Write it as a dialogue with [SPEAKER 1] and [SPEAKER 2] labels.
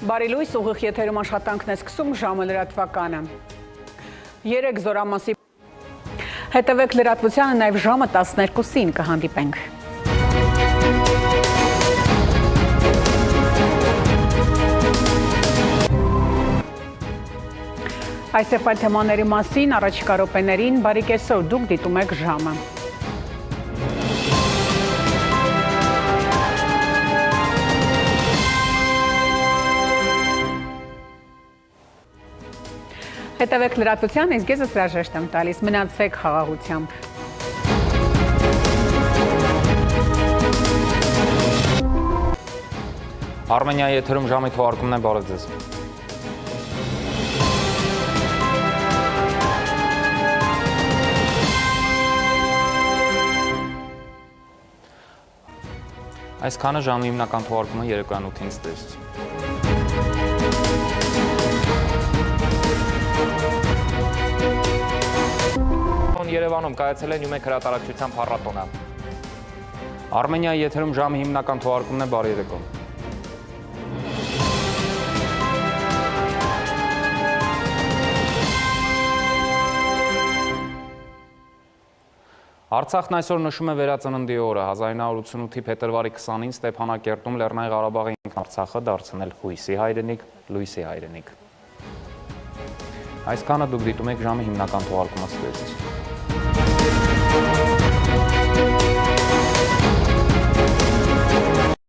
[SPEAKER 1] Բարի լույս, ուղիղ եթերում աշխատանքն է սկսում, ժամը լրատվականը։ 3 զորամասի հետևեք լրատվությանը, նաև ժամը 12-ին կհանդիպենք։ Այս եւ այլ թեմաների մասին առաջիկա րոպեներին բարի կեսօր, դուք դիտում եք ժամը։ Հետևեք լրատվության, իսկ ես հրաժեշտ եմ տալիս, մնացեք խաղաղությամբ։
[SPEAKER 2] Արմենիայի եթերում ժամի թողարկումն է, բարև ձեզ։ Այսքանը ժամի հիմնական թողարկումը երեկոյան 8-ին ստեսից։ Երևանում կայացել է Նյումեկ հրատարակչության փառատոնը։ Արմենիայի եթերում ժամի հիմնական թողարկումն է, բարի երեկո։ Արցախն այսօր նշում է վերածննդի օրը, 1988-ի փետրվարի 20-ին Ստեփանակերտում Լեռնային Ղարաբաղի Արցախը դարձնել հույսի հայրենիք, լույսի հայրենիք։ Այսքանը դուք դիտում եք ժամի հիմնական թողարկումը ստեցից։